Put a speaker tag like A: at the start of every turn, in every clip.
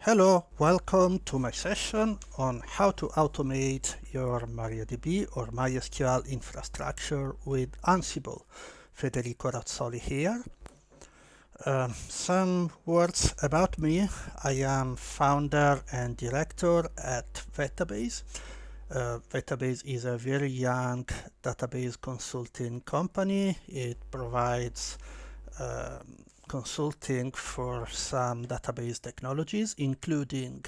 A: Hello, welcome to my session on how to automate your MariaDB or MySQL infrastructure with Ansible. Federico Razzoli here. Some words about me. I am founder and director at Vetabase. Vetabase is a very young database consulting company. It provides consulting for some database technologies, including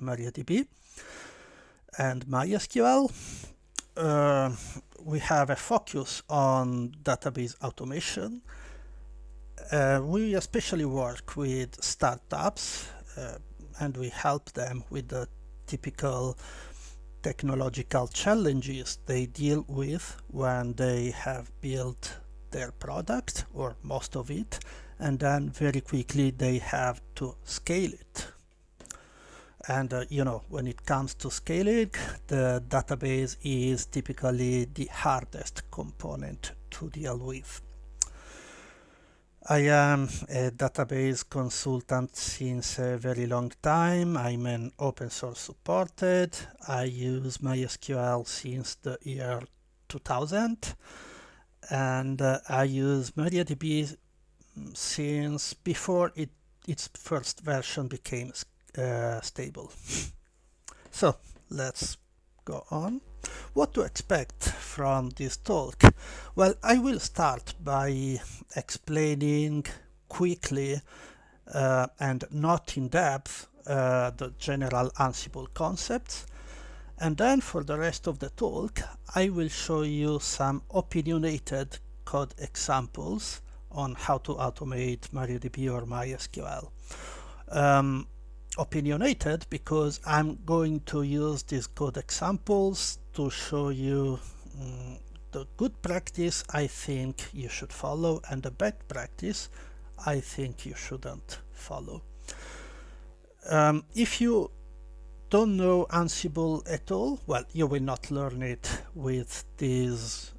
A: MariaDB and MySQL. We have a focus on database automation. We especially work with startups and we help them with the typical technological challenges they deal with when they have built their product or most of it, and then very quickly they have to scale it. And when it comes to scaling, the database is typically the hardest component to deal with. I am a database consultant since a very long time. I'm an open source supported. I use MySQL since the year 2000. And I use MariaDB since before its first version became stable. So let's go on. What to expect from this talk? Well, I will start by explaining quickly and not in depth the general Ansible concepts. And then for the rest of the talk, I will show you some opinionated code examples on how to automate MariaDB or MySQL. Opinionated because I'm going to use these code examples to show you the good practice I think you should follow and the bad practice I think you shouldn't follow. If you don't know Ansible at all, well, you will not learn it with this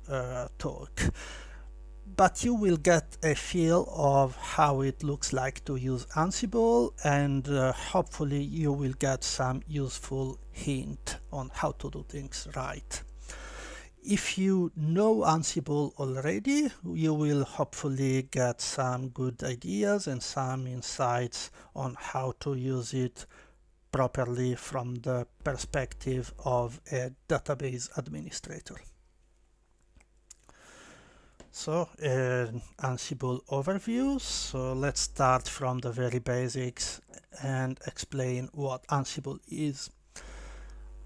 A: talk, but you will get a feel of how it looks like to use Ansible, and hopefully you will get some useful hint on how to do things right. If you know Ansible already, you will hopefully get some good ideas and some insights on how to use it properly from the perspective of a database administrator. So an Ansible overview. So let's start from the very basics and explain what Ansible is.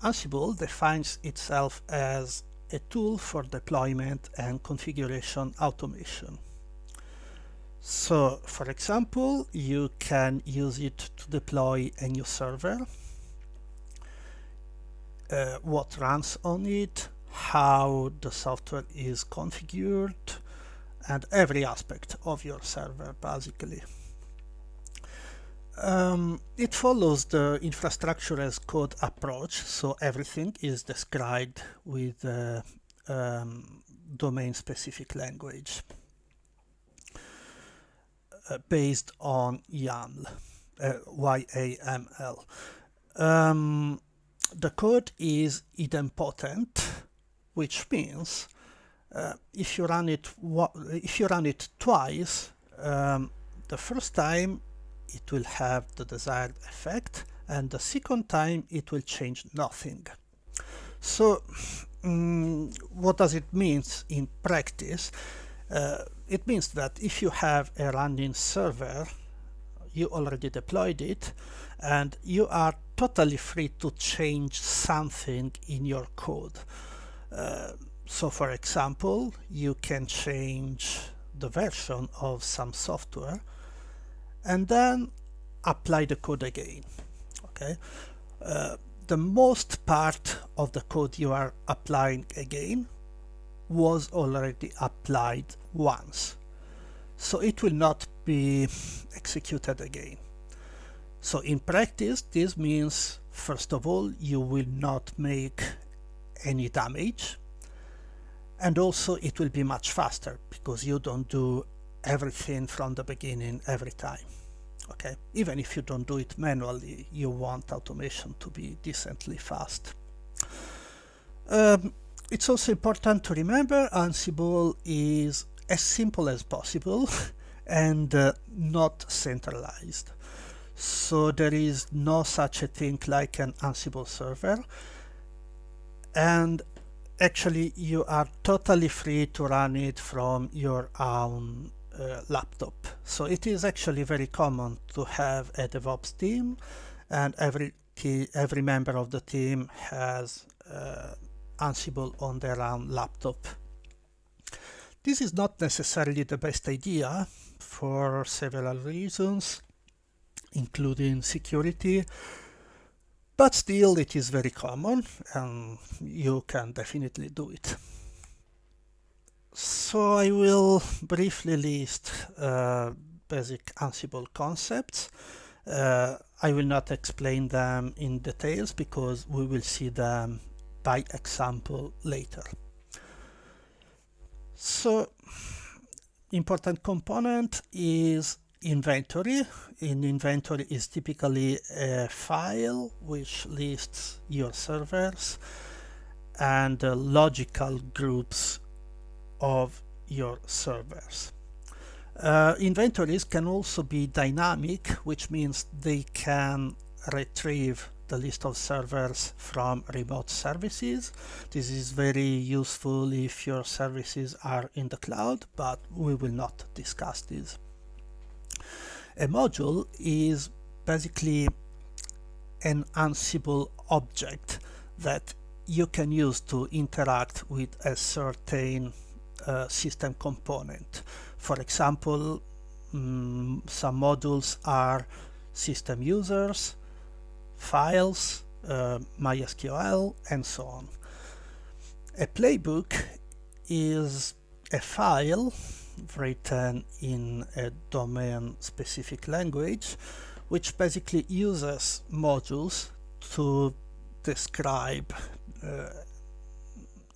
A: Ansible defines itself as a tool for deployment and configuration automation. So, for example, you can use it to deploy a new server, what runs on it, how the software is configured, and every aspect of your server, basically. It follows the infrastructure as code approach, so everything is described with a domain-specific language. Based on YAML, YAML. The code is idempotent, which means if you run it twice, the first time it will have the desired effect, and the second time it will change nothing. So, what does it mean in practice? It means that if you have a running server, you already deployed it, and you are totally free to change something in your code. So for example, you can change the version of some software and then apply the code again. Okay. The most part of the code you are applying again was already applied once, so it will not be executed again. So in practice, this means, first of all, you will not make any damage, and also it will be much faster because you don't do everything from the beginning every time. Okay, even if you don't do it manually, you want automation to be decently fast. It's also important to remember Ansible is as simple as possible and not centralized. So there is no such a thing like an Ansible server, and actually you are totally free to run it from your own laptop. So it is actually very common to have a DevOps team, and every member of the team has Ansible on their own laptop. This is not necessarily the best idea for several reasons, including security, but still it is very common and you can definitely do it. So I will briefly list basic Ansible concepts. I will not explain them in details because we will see them by example later. So important component is inventory. In inventory is typically a file which lists your servers and logical groups of your servers. Inventories can also be dynamic, which means they can retrieve the list of servers from remote services. This is very useful if your services are in the cloud, but we will not discuss this. A module is basically an Ansible object that you can use to interact with a certain system component. For example, some modules are system users, files, MySQL, and so on. A playbook is a file written in a domain-specific language, which basically uses modules to describe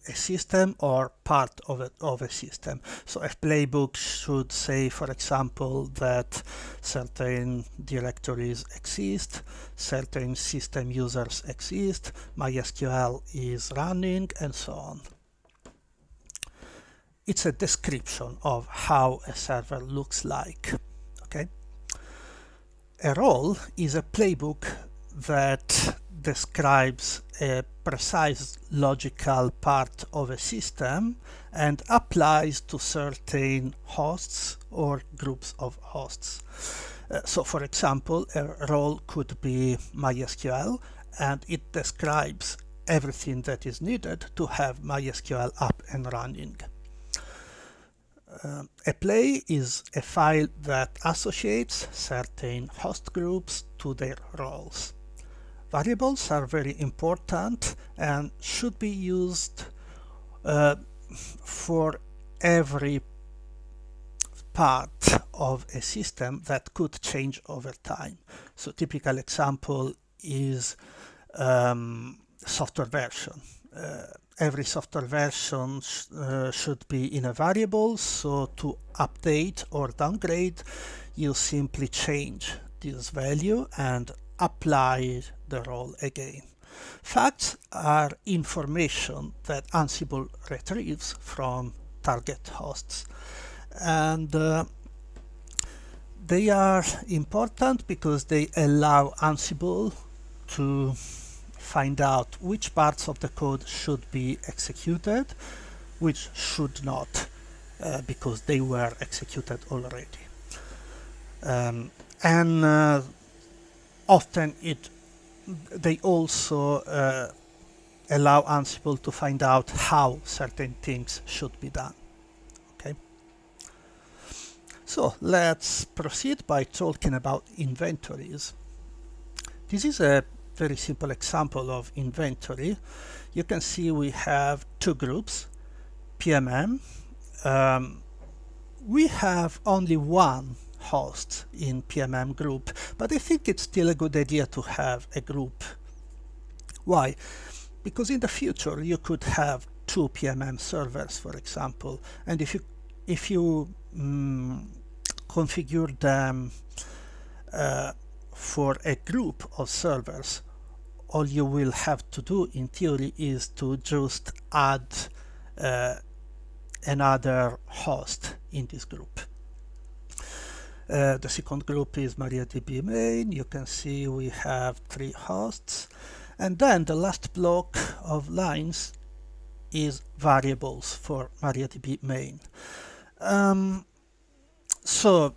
A: a system or part of a system. So a playbook should say, for example, that certain directories exist, certain system users exist, MySQL is running, and so on. It's a description of how a server looks like. Okay. A role is a playbook that describes a precise logical part of a system and applies to certain hosts or groups of hosts. So for example, a role could be MySQL, and it describes everything that is needed to have MySQL up and running. A play is a file that associates certain host groups to their roles. Variables are very important and should be used for every part of a system that could change over time. So typical example is software version. Every software version should be in a variable, so to update or downgrade, you simply change this value and apply the role again. Facts are information that Ansible retrieves from target hosts, and they are important because they allow Ansible to find out which parts of the code should be executed, which should not, because they were executed already. And often they also allow Ansible to find out how certain things should be done. Okay. So let's proceed by talking about inventories. This is a very simple example of inventory. You can see we have two groups, PMM. We have only one host in PMM group, but I think it's still a good idea to have a group. Why? Because in the future you could have two PMM servers, for example, and if you configure them for a group of servers, all you will have to do in theory is to just add another host in this group. The second group is MariaDB main. You can see we have 3 hosts. And then the last block of lines is variables for MariaDB main. So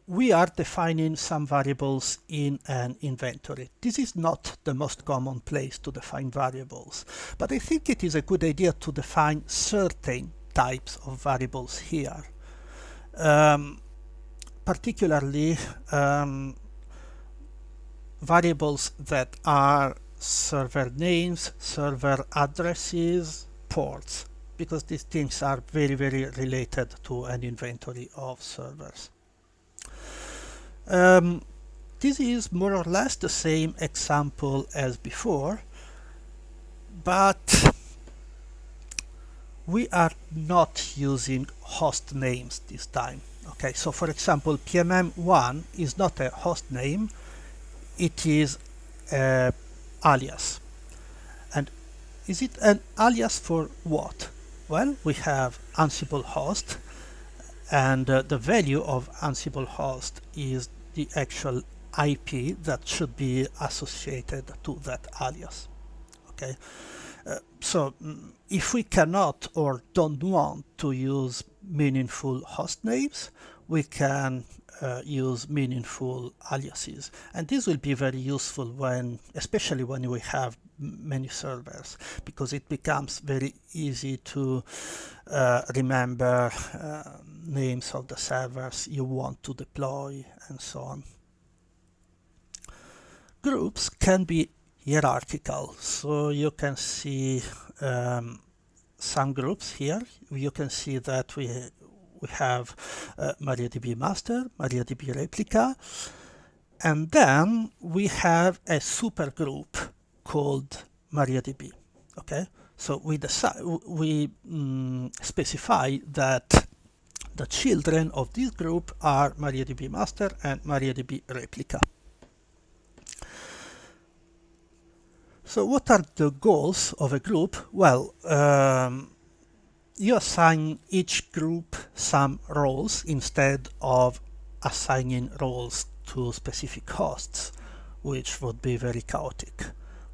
A: we are defining some variables in an inventory. This is not the most common place to define variables, but I think it is a good idea to define certain types of variables here. Particularly variables that are server names, server addresses, ports, because these things are very, very related to an inventory of servers. This is more or less the same example as before, but we are not using host names this time. Okay, so for example, PMM1 is not a host name, it is an alias. And is it an alias for what? Well, we have Ansible host, and the value of Ansible host is the actual IP that should be associated to that alias. Okay, so if we cannot or don't want to use meaningful host names, we can use meaningful aliases, and this will be very useful when, especially when we have many servers, because it becomes very easy to remember names of the servers you want to deploy and so on. Groups can be hierarchical, so you can see some groups here. You can see that we have MariaDB master, MariaDB replica, and then we have a supergroup called MariaDB. Okay, so we specify that the children of this group are MariaDB master and MariaDB replica. So what are the goals of a group? Well, you assign each group some roles instead of assigning roles to specific hosts, which would be very chaotic.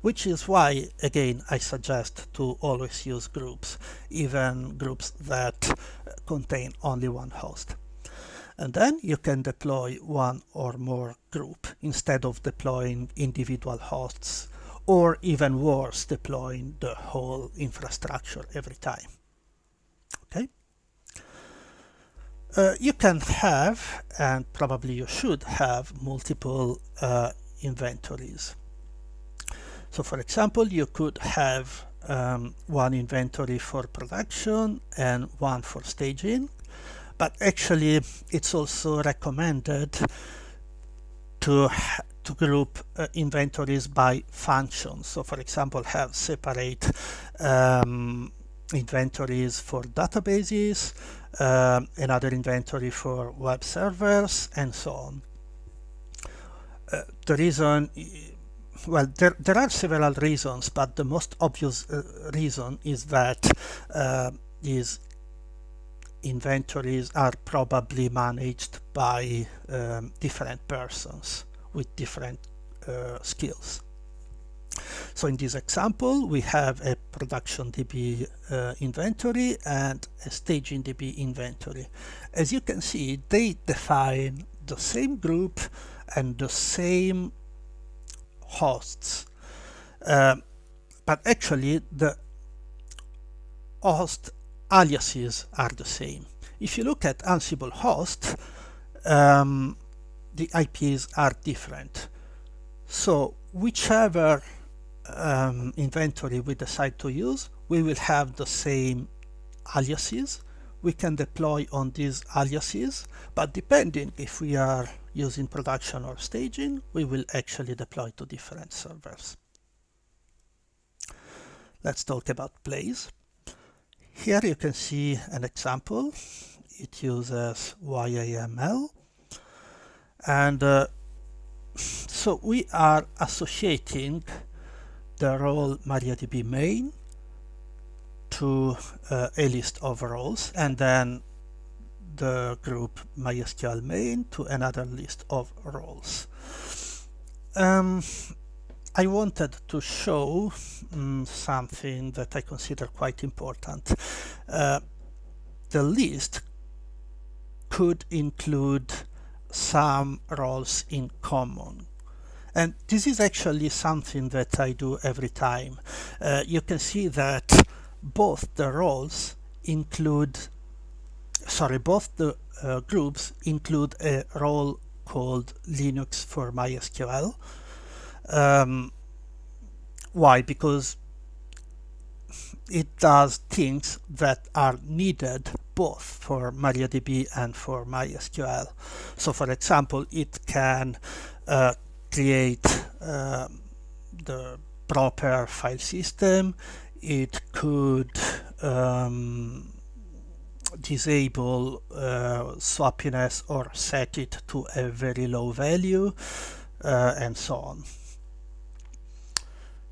A: Which is why, again, I suggest to always use groups, even groups that contain only one host. And then you can deploy one or more group instead of deploying individual hosts, or even worse, deploying the whole infrastructure every time. Okay. You can have, and probably you should have, multiple inventories. So for example, you could have one inventory for production and one for staging, but actually it's also recommended to group inventories by function. So for example, have separate inventories for databases, another inventory for web servers, and so on. The reason, well, there are several reasons, but the most obvious reason is that these inventories are probably managed by different persons with different skills. So in this example, we have a production DB inventory and a staging DB inventory. As you can see, they define the same group and the same hosts, but actually the host aliases are the same. If you look at Ansible host, the IPs are different. So whichever inventory we decide to use, we will have the same aliases. We can deploy on these aliases, but depending if we are using production or staging, we will actually deploy to different servers. Let's talk about Blaze. Here you can see an example. It uses YAML, And so we are associating the role MariaDB main to a list of roles, and then the group MySQL main to another list of roles. I wanted to show something that I consider quite important. The list could include some roles in common. And this is actually something that I do every time. You can see that both the roles include, both the groups include a role called Linux for MySQL. Why? Because it does things that are needed both for MariaDB and for MySQL. So for example, it can create the proper file system. It could disable swappiness or set it to a very low value, and so on.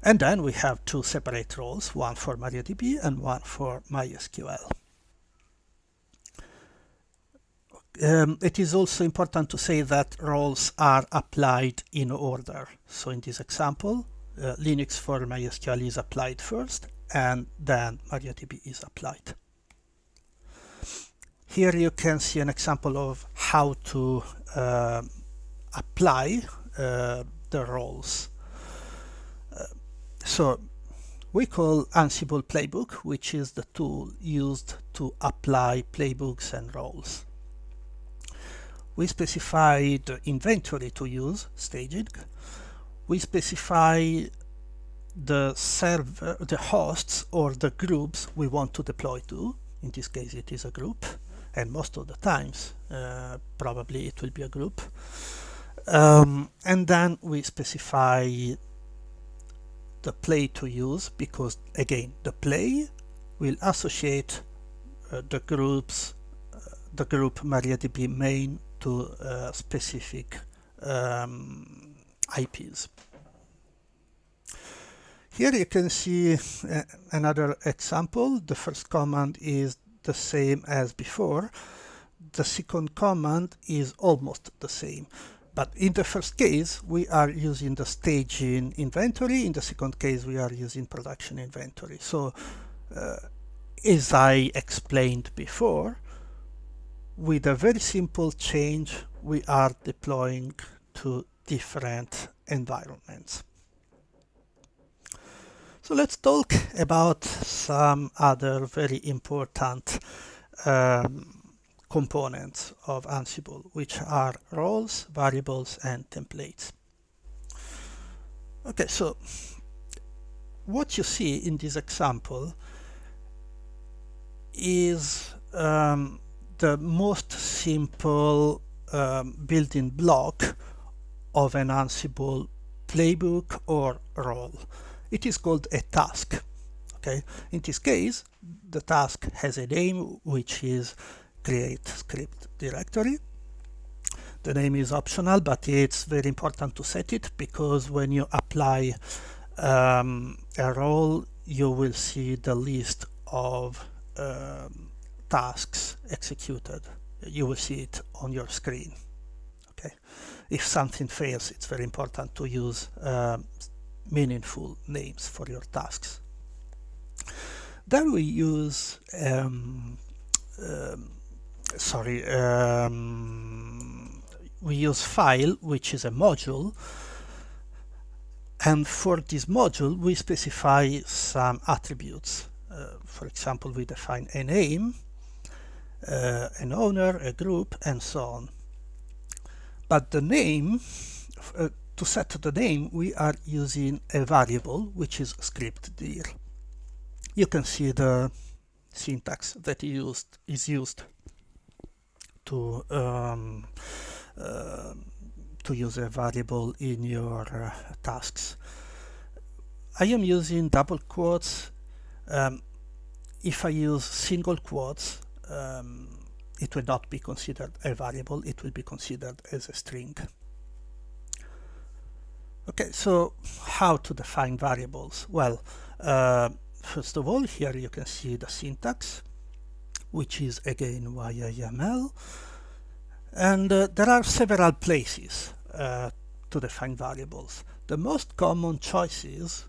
A: And then we have two separate roles, one for MariaDB and one for MySQL. It is also important to say that roles are applied in order. So in this example, Linux for MySQL is applied first, and then MariaDB is applied. Here you can see an example of how to apply the roles. So we call Ansible Playbook, which is the tool used to apply playbooks and roles. We specify the inventory to use, staging. We specify the server, the hosts or the groups we want to deploy to. In this case, it is a group, and most of the times, probably it will be a group. And then we specify the play to use, because again, the play will associate the group MariaDB main to specific IPs. Here you can see another example. The first command is the same as before. The second command is almost the same. But in the first case, we are using the staging inventory. In the second case, we are using production inventory. So as I explained before, with a very simple change, we are deploying to different environments. So let's talk about some other very important components of Ansible, which are roles, variables, and templates. Okay, so what you see in this example is the most simple building block of an Ansible playbook or role. It is called a task. Okay, in this case, the task has a name, which is create script directory. The name is optional, but it's very important to set it, because when you apply a role, you will see the list of tasks executed. You will see it on your screen. Okay, if something fails, it's very important to use meaningful names for your tasks. Then we use we use file, which is a module, and for this module we specify some attributes. For example, we define a name, an owner, a group, and so on. But the name, to set the name, we are using a variable, which is scriptdir. You can see the syntax that is used to use a variable in your tasks. I am using double quotes. If I use single quotes, it will not be considered a variable, it will be considered as a string. Okay, so how to define variables? Well, first of all, here you can see the syntax, which is again via YAML. And there are several places to define variables. The most common choices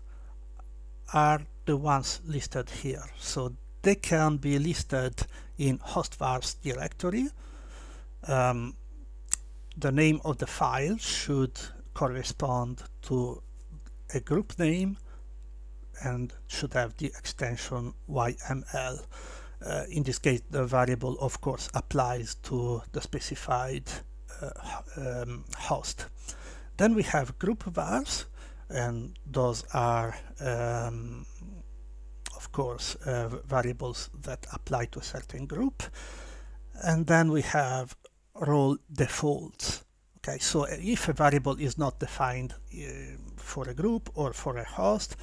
A: are the ones listed here. So they can be listed in hostvars directory. The name of the file should correspond to a group name and should have the extension YML. In this case, the variable, of course, applies to the specified host. Then we have group vars, and those are, of course, variables that apply to a certain group. And then we have role defaults. Okay, so if a variable is not defined for a group or for a host,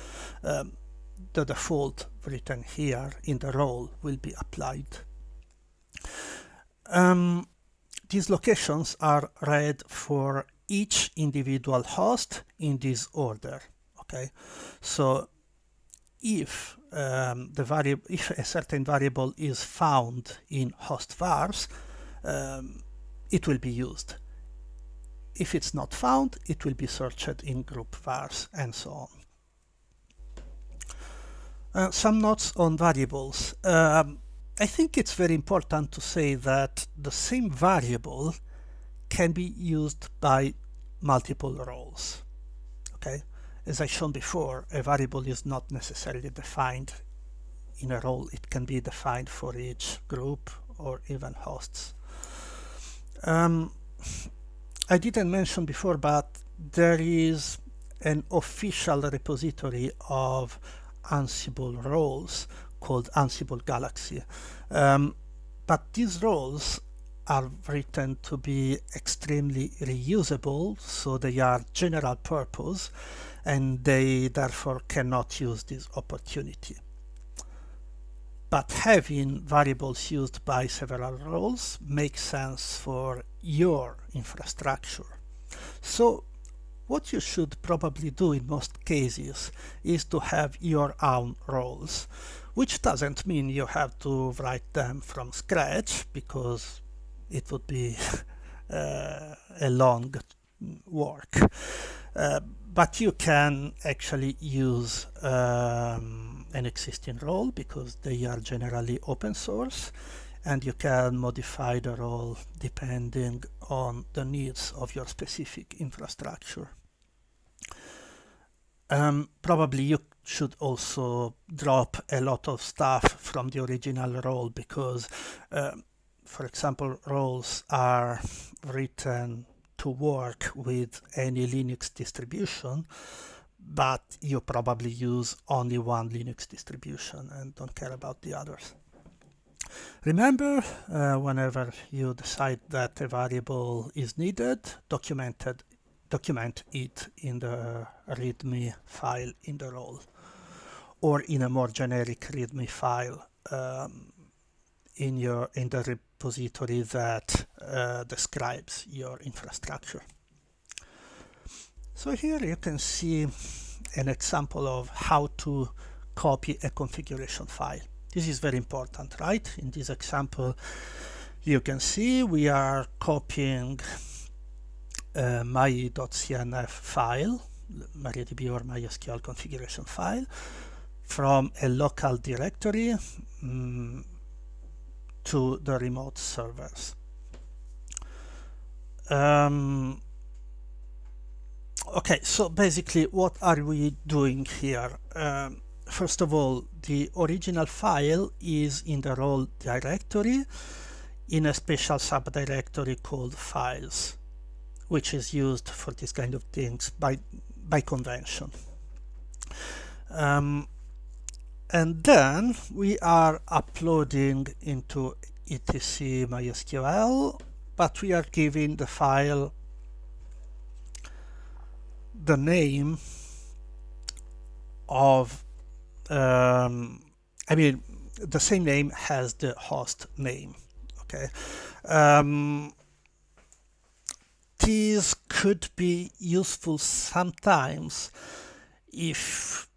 A: the default written here in the role will be applied. These locations are read for each individual host in this order. Okay, so if if a certain variable is found in host vars, it will be used. If it's not found, it will be searched in group vars, and so on. Some notes on variables. I think it's very important to say that the same variable can be used by multiple roles. Okay, as I shown before, a variable is not necessarily defined in a role. It can be defined for each group or even hosts. I didn't mention before, but there is an official repository of Ansible roles called Ansible Galaxy. But these roles are written to be extremely reusable, so they are general purpose, and they therefore cannot use this opportunity. But having variables used by several roles makes sense for your infrastructure. So what you should probably do in most cases is to have your own roles, which doesn't mean you have to write them from scratch, because it would be a long work. But you can actually use an existing role because they are generally open source, and you can modify the role depending on the needs of your specific infrastructure. Probably you should also drop a lot of stuff from the original role because, for example, roles are written to work with any Linux distribution, but you probably use only one Linux distribution and don't care about the others. Remember, whenever you decide that a variable is needed, document it in the README file in the role, or in a more generic README file in the repository that describes your infrastructure. So here you can see an example of how to copy a configuration file. This is very important, right? In this example, you can see we are copying my.cnf file, MariaDB or MySQL configuration file, from a local directory to the remote servers. Okay, so basically what are we doing here? First of all, the original file is in the role directory in a special subdirectory called files, which is used for this kind of things by convention. And then we are uploading into etc MySQL, but we are giving the file the name of the same name has the host name. Okay. These could be useful sometimes if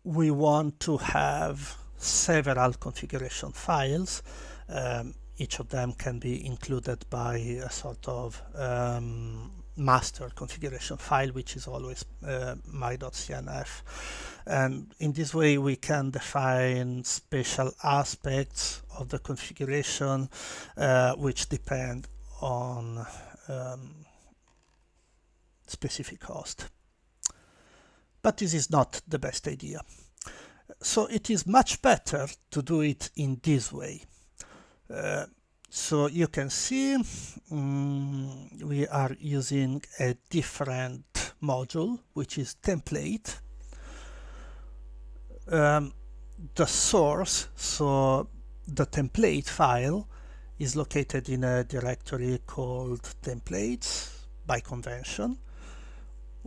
A: we want to have several configuration files. Each of them can be included by a sort of master configuration file, which is always my.cnf. And in this way, we can define special aspects of the configuration which depend on specific host. But this is not the best idea. So it is much better to do it in this way. So you can see we are using a different module, which is template. The source, so the template file, is located in a directory called templates by convention,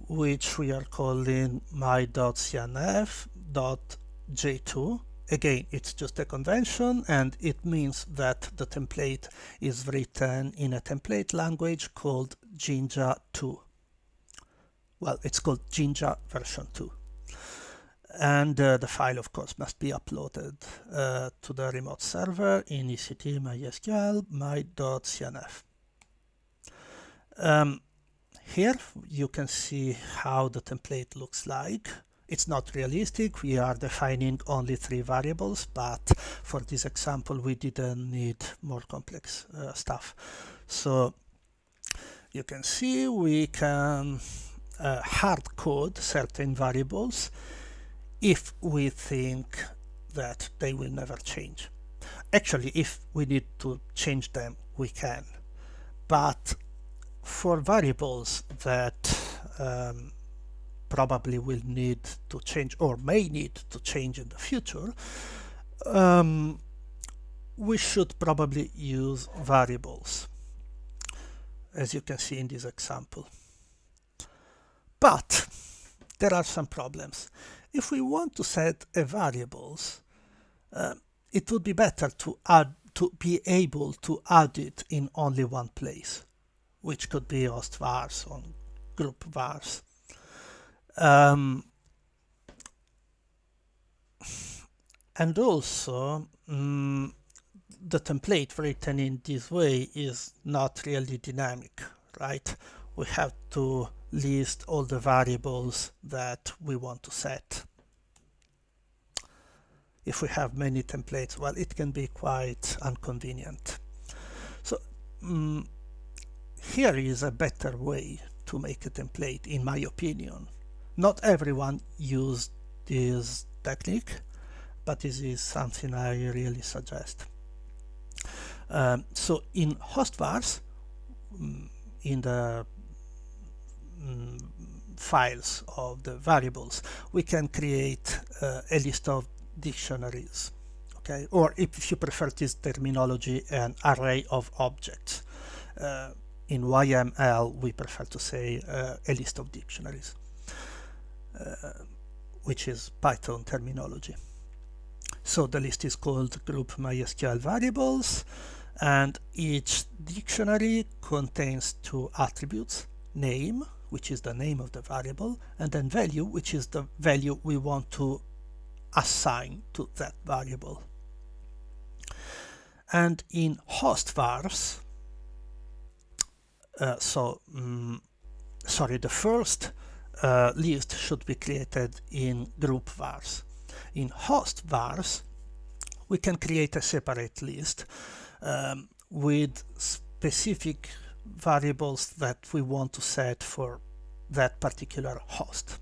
A: which we are calling my.cnf.j2. Again, it's just a convention, and it means that the template is written in a template language called Jinja 2. Well, it's called Jinja version 2. And the file, of course, must be uploaded to the remote server in ECT MySQL my.cnf. Here you can see how the template looks like. It's not realistic. We are defining only 3 variables, but for this example, we didn't need more complex stuff. So you can see we can hard code certain variables if we think that they will never change. Actually, if we need to change them, we can. But for variables that probably will need to change or may need to change in the future, we should probably use variables, as you can see in this example. But there are some problems. If we want to set a variables, it would be better to be able to add it in only one place, which could be host vars or group vars. And also, the template written in this way is not really dynamic, right? We have to list all the variables that we want to set. If we have many templates, well, it can be quite inconvenient. So here is a better way to make a template, in my opinion. Not everyone uses this technique, but this is something I really suggest. So in host vars, in the files of the variables, we can create a list of dictionaries, okay? Or if you prefer this terminology, an array of objects. In YML, we prefer to say a list of dictionaries, which is Python terminology. So the list is called group MySQL variables, and each dictionary contains 2 attributes: name, which is the name of the variable, and then value, which is the value we want to assign to that variable. And in host vars, the first list should be created in group vars. In host vars, we can create a separate list with specific variables that we want to set for that particular host.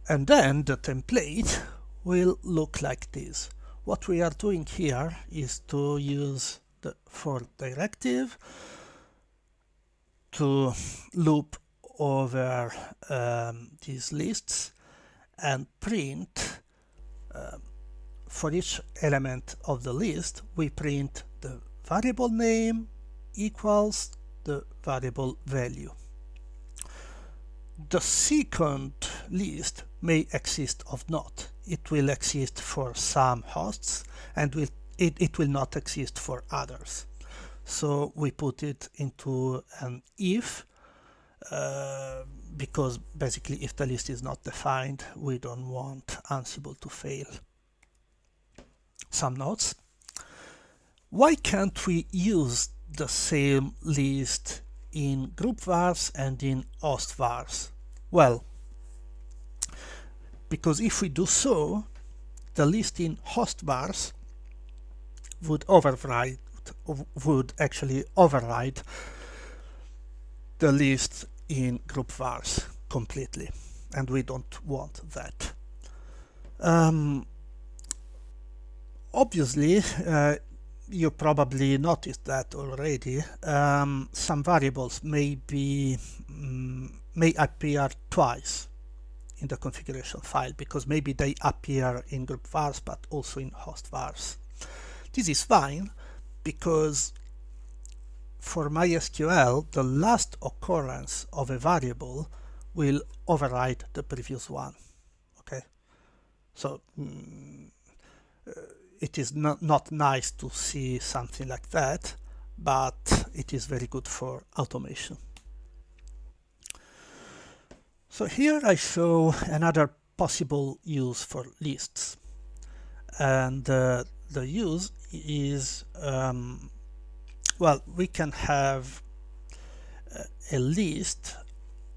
A: And then the template will look like this. What we are doing here is to use the for directive to loop over these lists and print for each element of the list, we print the variable name equals the variable value. The second list may exist or not. It will exist for some hosts and it will not exist for others. So we put it into an if, because basically if the list is not defined, we don't want Ansible to fail. Some notes. Why can't we use the same list in group vars and in host vars? Well, because if we do so, the list in host vars would actually override the list in group vars completely, and we don't want that. Obviously, you probably noticed that already. Some variables may appear twice in the configuration file, because maybe they appear in group vars but also in host vars. This is fine, because for MySQL, the last occurrence of a variable will override the previous one. Okay, so it is not nice to see something like that, but it is very good for automation. So here I show another possible use for lists, and the use is, well, we can have a list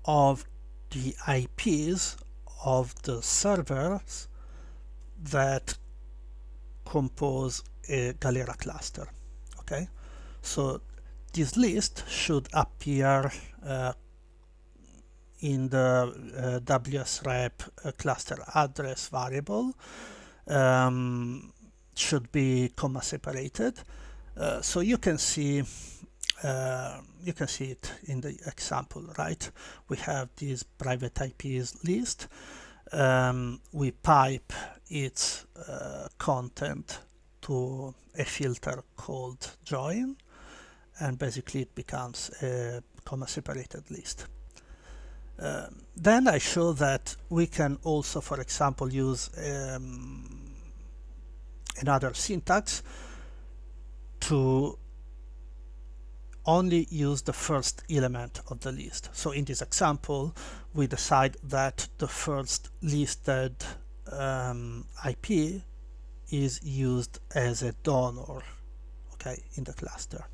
A: of the IPs of the servers that compose a Galera cluster. Okay, so this list should appear in the wsrep cluster address variable, should be comma separated. So you can see it in the example, right? We have this private IPs list. We pipe its content to a filter called join, and basically it becomes a comma separated list. Then I show that we can also, for example, use another syntax to only use the first element of the list. So in this example, we decide that the first listed IP is used as a donor, okay, in the cluster.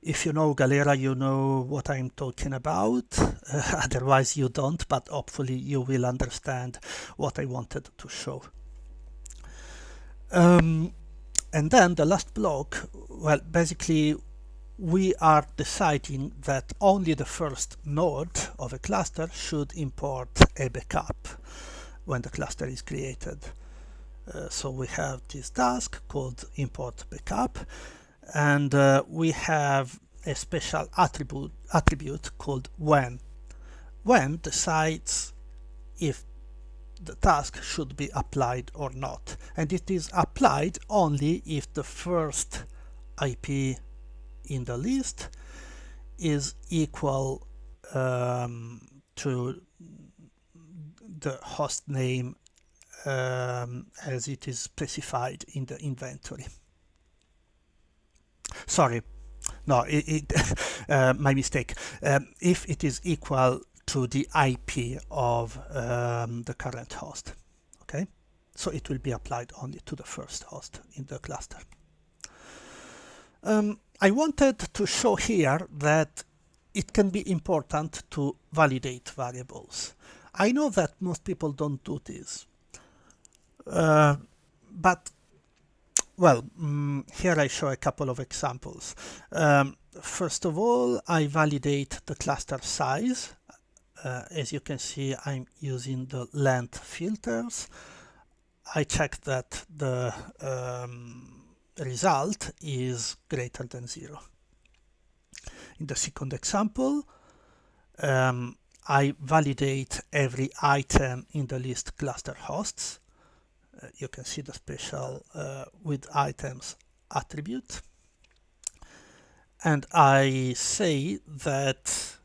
A: If you know Galera, you know what I'm talking about. Otherwise you don't, but hopefully you will understand what I wanted to show. And then the last block, well, basically we are deciding that only the first node of a cluster should import a backup when the cluster is created. So we have this task called import backup, and we have a special attribute called when. When decides if the task should be applied or not, and it is applied only if the first IP in the list is equal to the host name as it is specified in the inventory. Sorry, no, my mistake. If it is equal to the IP of the current host, okay? So it will be applied only to the first host in the cluster. I wanted to show here that it can be important to validate variables. I know that most people don't do this, but well, here I show a couple of examples. First of all, I validate the cluster size. As you can see, I'm using the length filters. I check that the result is greater than 0. In the second example, I validate every item in the list cluster hosts. You can see the special with items attribute, and I say that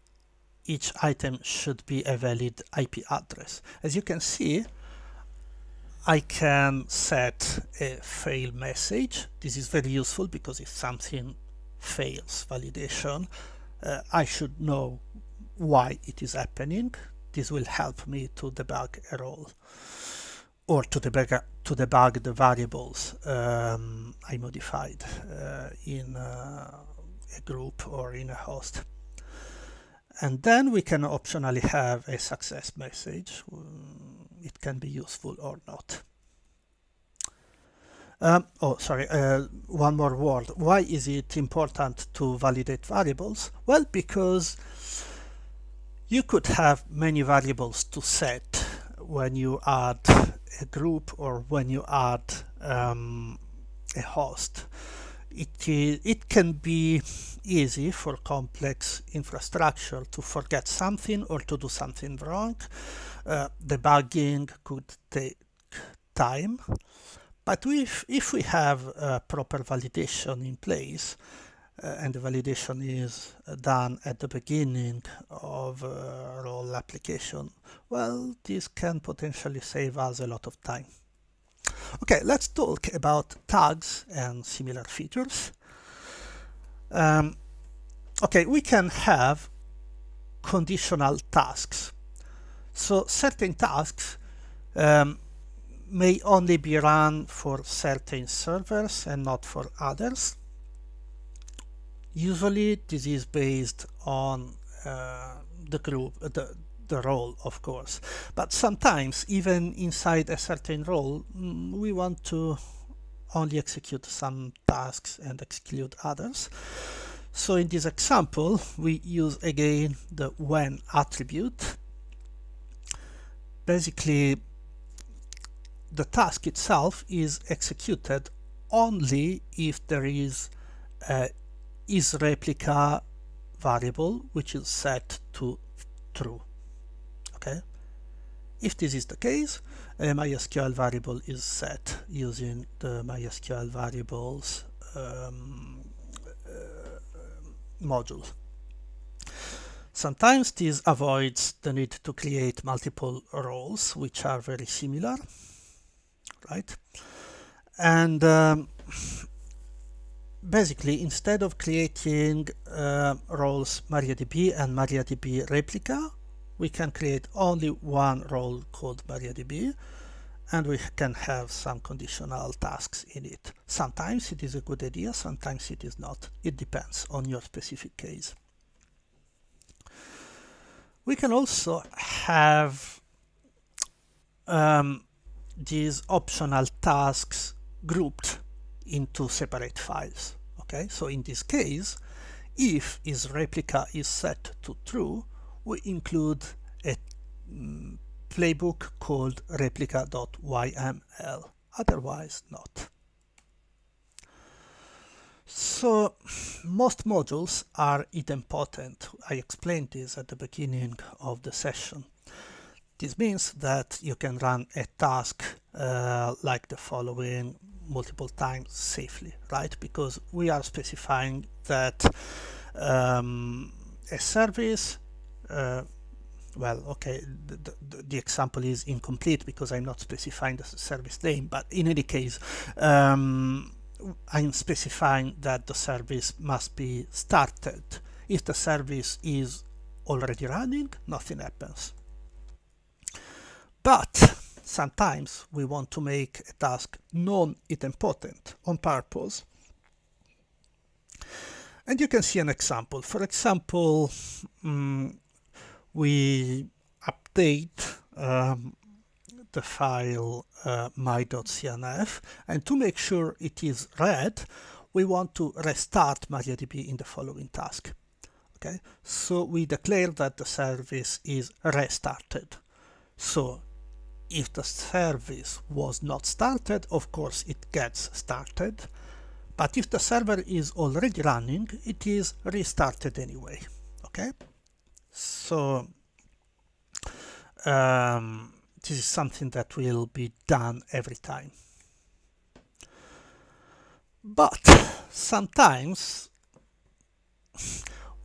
A: each item should be a valid IP address. As you can see, I can set a fail message. This is very useful because if something fails validation, I should know why it is happening. This will help me to debug a role or to debug the variables I modified in a group or in a host. And then we can optionally have a success message. It can be useful or not. One more word. Why is it important to validate variables? Well, because you could have many variables to set when you add a group or when you add a host. It can be easy for complex infrastructure to forget something or to do something wrong. Debugging could take time. But if we have proper validation in place, and the validation is done at the beginning of a role application, well, this can potentially save us a lot of time. Okay, let's talk about tags and similar features. Okay, we can have conditional tasks. So certain tasks may only be run for certain servers and not for others. Usually this is based on the group, the role, of course. But sometimes even inside a certain role, we want to only execute some tasks and exclude others. So in this example, we use again the when attribute. Basically, the task itself is executed only if there is a isReplica variable which is set to true. Okay, if this is the case, a MySQL variable is set using the MySQL variables module. Sometimes this avoids the need to create multiple roles which are very similar, right? And basically, instead of creating roles MariaDB and MariaDB replica, we can create only one role called MariaDB, and we can have some conditional tasks in it. Sometimes it is a good idea, sometimes it is not. It depends on your specific case. We can also have these optional tasks grouped into separate files. Okay, so in this case, if isReplica is set to true, we include a playbook called replica.yml, otherwise not. So most modules are idempotent. I explained this at the beginning of the session. This means that you can run a task like the following multiple times safely, right? Because we are specifying that a service, well, okay, the example is incomplete because I'm not specifying the service name, but in any case, I'm specifying that the service must be started. If the service is already running, nothing happens. But sometimes we want to make a task non-idempotent on purpose. And you can see an example. For example, we update the file my.cnf, and to make sure it is read, we want to restart MariaDB in the following task. Okay, so we declare that the service is restarted. So if the service was not started, of course it gets started, but if the server is already running, it is restarted anyway. Okay, so this is something that will be done every time. But sometimes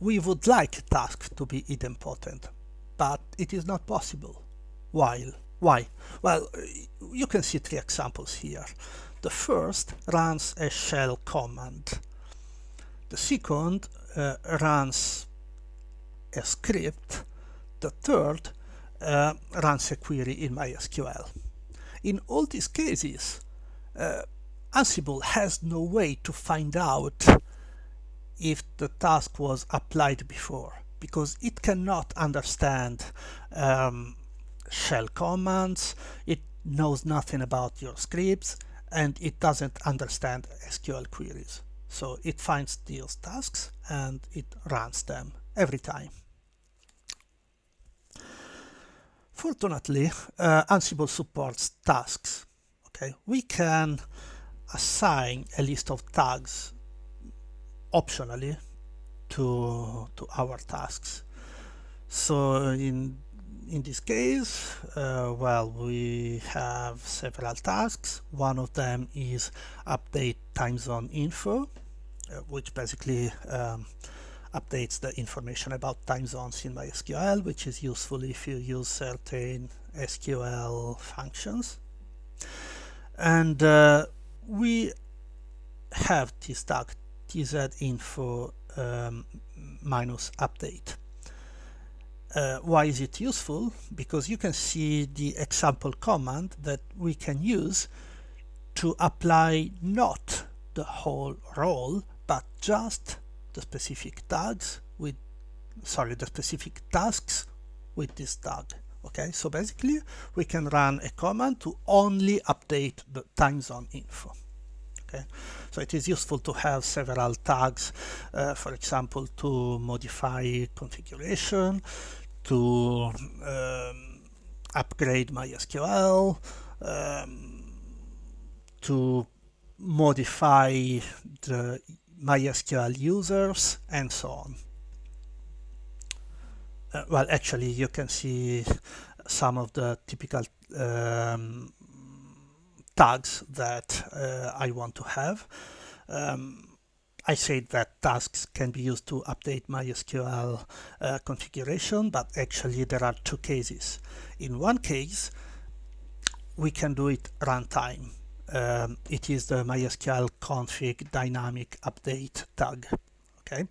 A: we would like a task to be idempotent, but it is not possible while Why? Well, you can see three examples here. The first runs a shell command. The second runs a script. The third runs a query in MySQL. In all these cases, Ansible has no way to find out if the task was applied before, because it cannot understand shell commands, it knows nothing about your scripts, and it doesn't understand SQL queries. So it finds these tasks and it runs them every time. Fortunately, Ansible supports tasks. Okay, we can assign a list of tags optionally to our tasks. So in this case, well, we have several tasks. One of them is update time zone info, which basically updates the information about time zones in MySQL, which is useful if you use certain SQL functions. And we have this tag tzinfo minus update. Why is it useful? Because you can see the example command that we can use to apply not the whole role, but just the specific tags with, the specific tasks with this tag. Okay, so basically we can run a command to only update the time zone info. Okay, so it is useful to have several tags, for example, to modify configuration, to upgrade MySQL, to modify the MySQL users, and so on. Well, actually, you can see some of the typical tags that I want to have. I said that tasks can be used to update MySQL configuration, but actually there are two cases. In one case, we can do it runtime. It is the MySQL config dynamic update tag. Okay.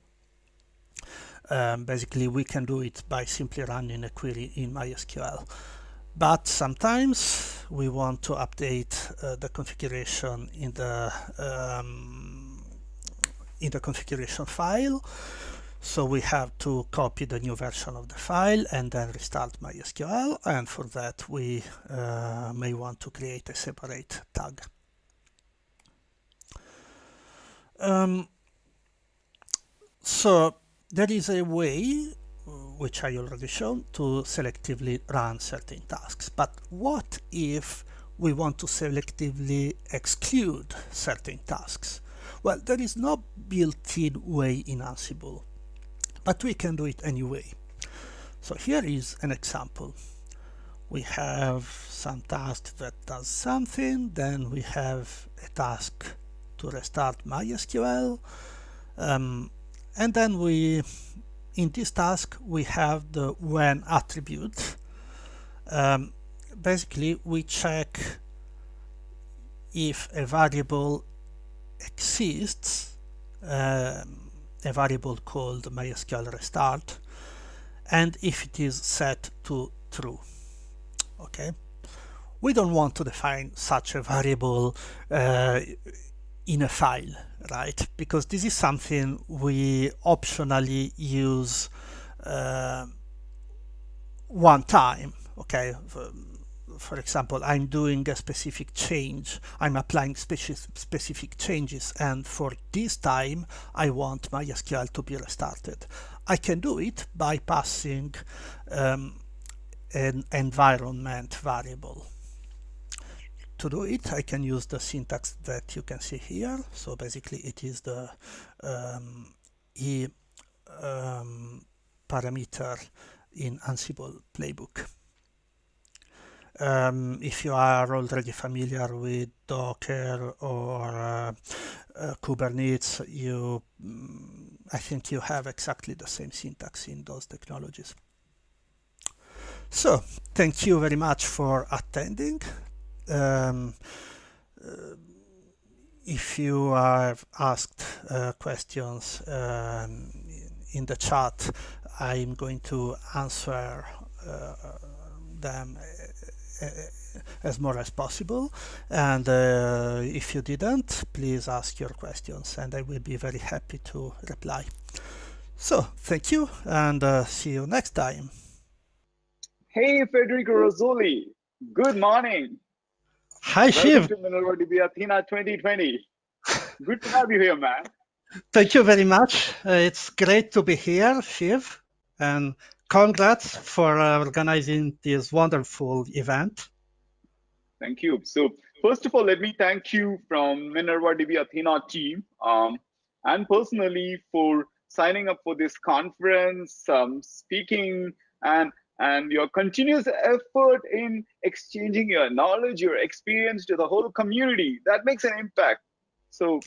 A: Basically, we can do it by simply running a query in MySQL. But sometimes we want to update the configuration in the configuration file. So we have to copy the new version of the file and then restart MySQL. And for that, we may want to create a separate tag. So there is a way, which I already shown, to selectively run certain tasks. But what if we want to selectively exclude certain tasks? Well, there is no built-in way in Ansible, but we can do it anyway. So here is an example. We have some task that does something, then we have a task to restart MySQL, and then in this task we have the when attribute. Basically, we check if a variable exists, a variable called MySQL restart, and if it is set to true. Okay, we don't want to define such a variable in a file, right? Because this is something we optionally use one time. Okay, for example, I'm doing a specific change, I'm applying specific changes, and for this time I want MySQL to be restarted. I can do it by passing an environment variable. To do it, I can use the syntax that you can see here. So basically it is the parameter in Ansible playbook. If you are already familiar with Docker or Kubernetes, I think you have exactly the same syntax in those technologies. So, thank you very much for attending. Um, if you have asked questions in the chat, I'm going to answer them as more as possible. And if you didn't, please ask your questions and I will be very happy to reply. So, thank you and see you next time.
B: Hey, Federico Razzoli. Good morning.
A: Hi,
B: Welcome
A: Shiv.
B: to MinervaDB Athena 2020. Good to have you here, man.
A: Thank you very much. It's great to be here, Shiv, and congrats for organizing this wonderful event.
B: Thank you. So, first of all, let me thank you from MinervaDB Athena team and personally for signing up for this conference, speaking, and your continuous effort in exchanging your knowledge, your experience to the whole community. That makes an impact. So,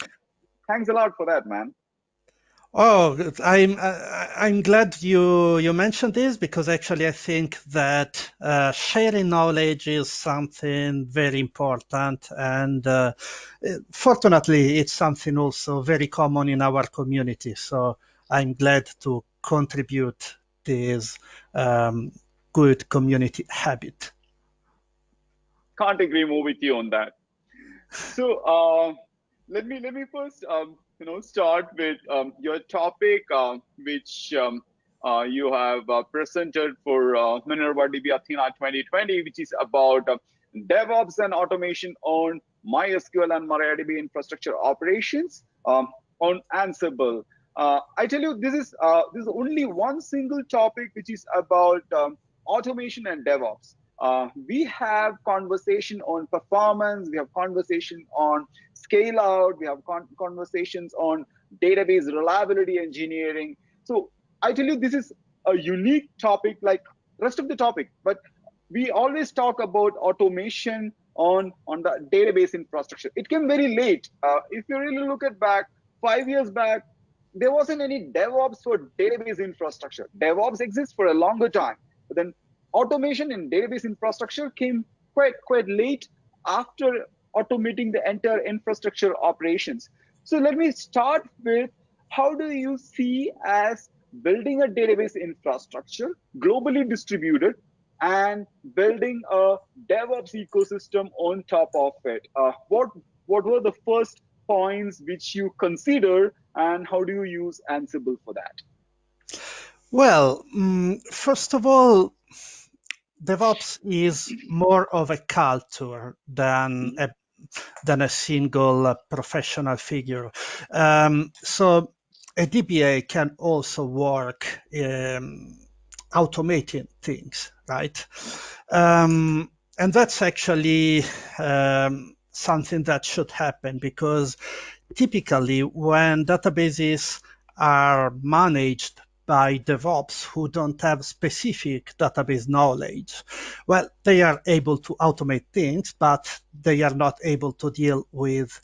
B: thanks a lot for that, man.
A: Oh, I'm glad you mentioned this because actually I think that sharing knowledge is something very important, and fortunately it's something also very common in our community. So I'm glad to contribute this um, good community habit.
B: Can't agree more with you on that. So let me first start with your topic, which you have presented for MinervaDB Athena 2020, which is about DevOps and automation on MySQL and MariaDB infrastructure operations on Ansible. I tell you, this is only one single topic which is about automation and DevOps. We have conversation on performance, we have conversation on scale out, we have conversations on database reliability engineering. So I tell you, this is a unique topic like rest of the topic, but we always talk about automation on the database infrastructure. It came very late. If you really look at back 5 years back, there wasn't any DevOps for database infrastructure. DevOps exists for a longer time, but then automation in database infrastructure came quite late after automating the entire infrastructure operations. So let me start with, how do you see as building a database infrastructure globally distributed and building a DevOps ecosystem on top of it? What were the first points which you consider, and how do you use Ansible for that?
A: Well, first of all, DevOps is more of a culture than a single professional figure. So a DBA can also work automating things, right? And that's actually something that should happen because typically when databases are managed by DevOps who don't have specific database knowledge, well, they are able to automate things, but they are not able to deal with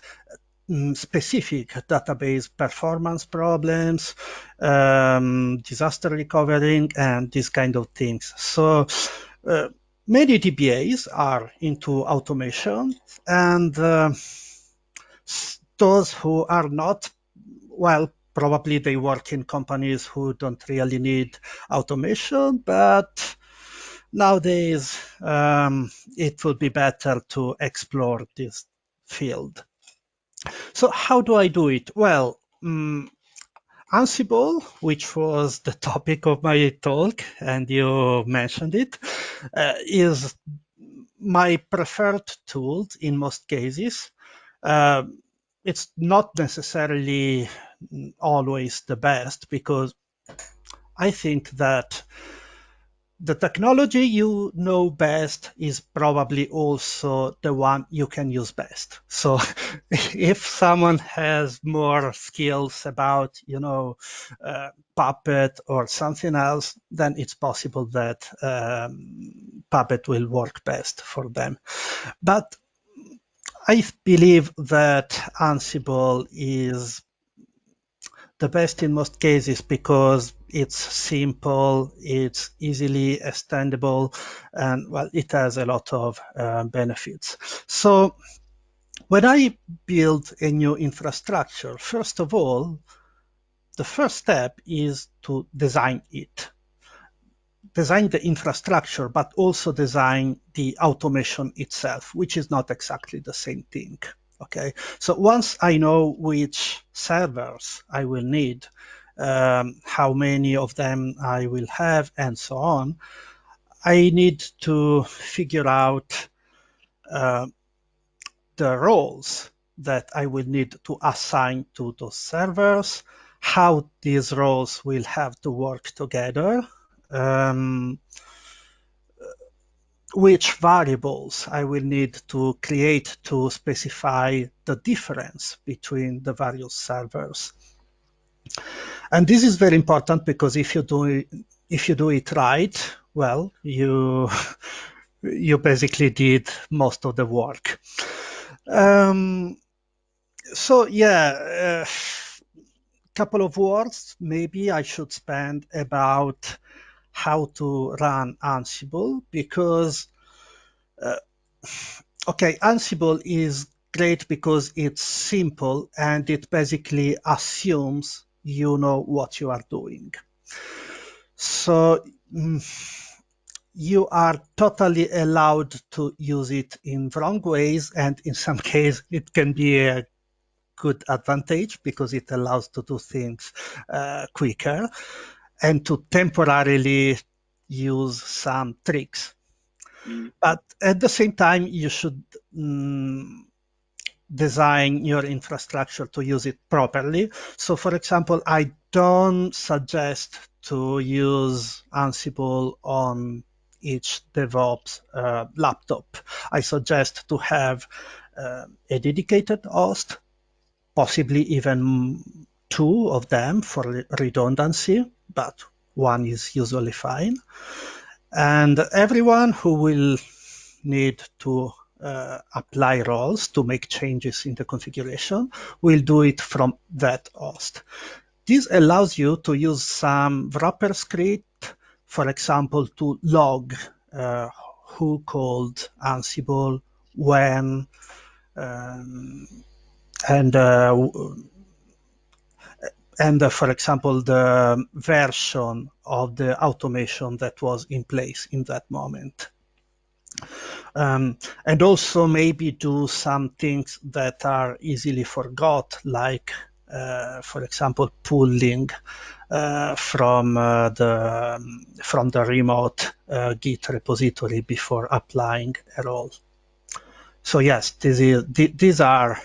A: specific database performance problems, disaster recovering, and these kind of things. So uh, many DBAs are into automation, and those who are not, well, probably they work in companies who don't really need automation, but nowadays it would be better to explore this field. So how do I do it? Well, Ansible, which was the topic of my talk, and you mentioned it, is my preferred tool in most cases. Uh, it's not necessarily always the best because I think that the technology you know best is probably also the one you can use best. So if someone has more skills about, Puppet or something else, then it's possible that Puppet will work best for them. But I believe that Ansible is the best in most cases because it's simple, it's easily extendable, and well, it has a lot of benefits. So when I build a new infrastructure, first of all, the first step is to design it. Design the infrastructure, but also design the automation itself, which is not exactly the same thing. Okay, so once I know which servers I will need, how many of them I will have, and so on, I need to figure out uh, the roles that I will need to assign to those servers, how these roles will have to work together, um, which variables I will need to create to specify the difference between the various servers. And this is very important because if you do it right, well, you you basically did most of the work. So yeah, couple of words maybe I should spend about how to run Ansible because okay, Ansible is great because it's simple and it basically assumes you know what you are doing. So you are totally allowed to use it in wrong ways, and in some cases it can be a good advantage because it allows to do things quicker and to temporarily use some tricks.
B: Mm.
A: But at the same time, you should design your infrastructure to use it properly. So for example, I don't suggest to use Ansible on each DevOps laptop. I suggest to have a dedicated host, possibly even two of them for redundancy, but one is usually fine. And everyone who will need to apply roles to make changes in the configuration will do it from that host. This allows you to use some wrapper script, for example, to log who called Ansible, when, um, and for example, the version of the automation that was in place in that moment. And also maybe do some things that are easily forgot, like, for example, pulling from the remote Git repository before applying a role. So yes, these are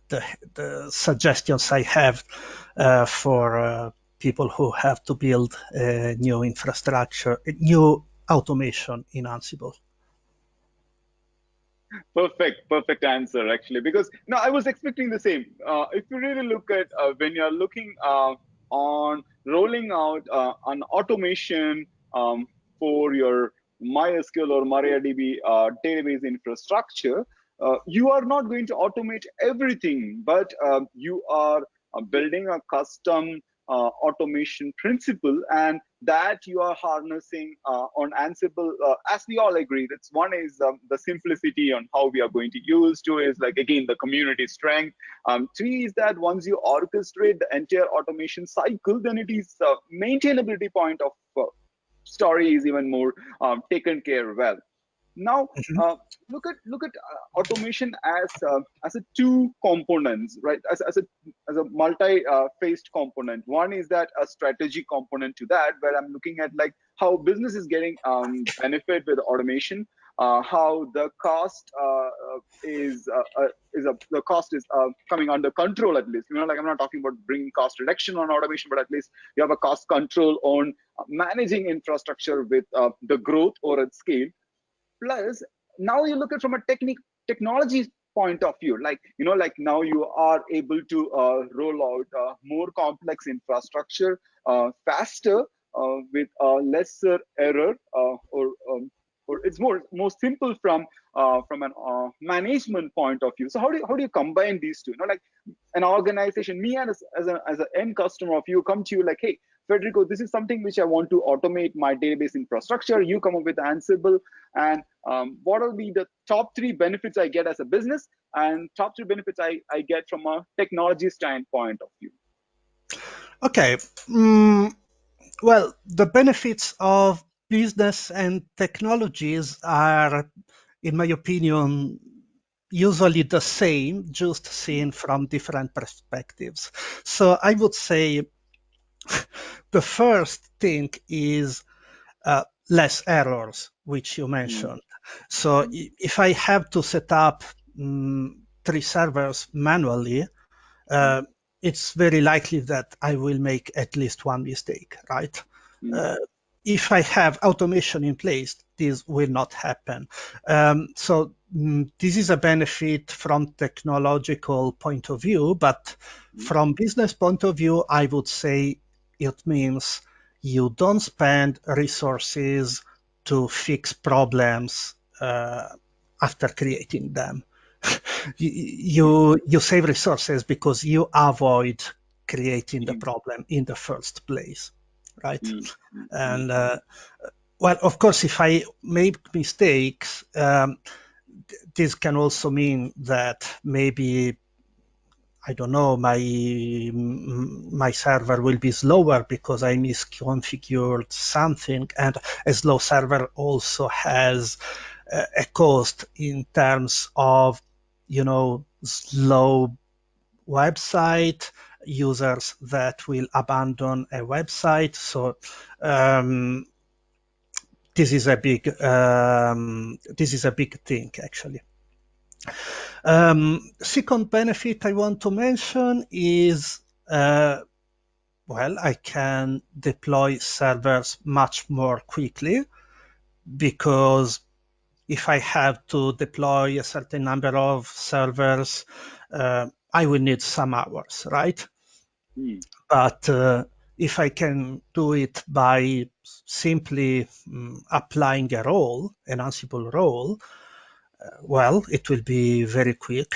A: the suggestions I have for people who have to build a new infrastructure, a new automation in Ansible.
B: Perfect answer actually. Because no, I was expecting the same. If you really look at when you're looking on rolling out an automation for your MySQL or MariaDB database infrastructure, you are not going to automate everything, but you are building a custom automation principle, and that you are harnessing on Ansible. As we all agree, that's one is the simplicity on how we are going to use. Two is like again the community strength. Three is that once you orchestrate the entire automation cycle, then it is maintainability point of story is even more taken care well. Now
A: Mhm.
B: look at automation as a two components, right? As a multi faced component. One is that a strategy component to that, where I'm looking at like how business is getting benefit with automation, how the cost the cost is coming under control, at least. Like I'm not talking about bringing cost reduction on automation, but at least you have a cost control on managing infrastructure with the growth or at scale. Plus, now you look at from a technology point of view, like like now you are able to roll out more complex infrastructure faster with lesser error or it's more simple from an management point of view. So how do you combine these two? Like an organization, me as an end customer of you come to you like, hey, Federico, this is something which I want to automate my database infrastructure. You come up with Ansible, and what will be the top 3 benefits I get as a business, and top 3 benefits I get from a technology standpoint of view.
A: Okay. Well, the benefits of business and technologies are, in my opinion, usually the same, just seen from different perspectives. So I would say the first thing is less errors, which you
B: Mm,
A: mentioned. So if I have to set up 3 servers manually,
B: mm,
A: uh, it's very likely that I will make at least one mistake, right?
B: mm,
A: Uh, if I have automation in place, this will not happen. This is a benefit from technological point of view, but
B: mm,
A: from business point of view, I would say it means you don't spend resources to fix problems after creating them.
B: mm,
A: You save resources because you avoid creating the
B: mm,
A: problem in the first place, right?
B: mm, mm, mm,
A: And well, of course, if I make mistakes, this can also mean that maybe I don't know, my server will be slower because I misconfigured something, and a slow server also has a cost in terms of, slow website, users that will abandon a website. So um, this is a big thing actually. Second benefit I want to mention is well, I can deploy servers much more quickly because if I have to deploy a certain number of servers, I will need some hours, right?
B: mm,
A: But if I can do it by simply applying a role, an Ansible role, well, it will be very quick.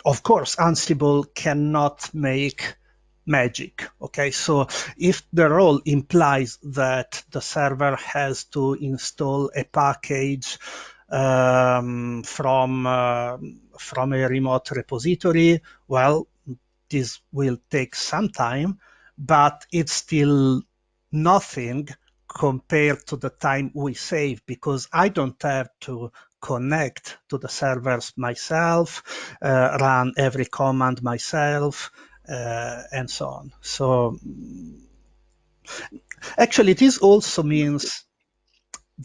A: Of course, Ansible cannot make magic. Okay, so if the role implies that the server has to install a package from a remote repository, well, this will take some time, but it's still nothing compared to the time we save because I don't have to connect to the servers myself, run every command myself, and so on. So actually, this also
B: understood.
A: means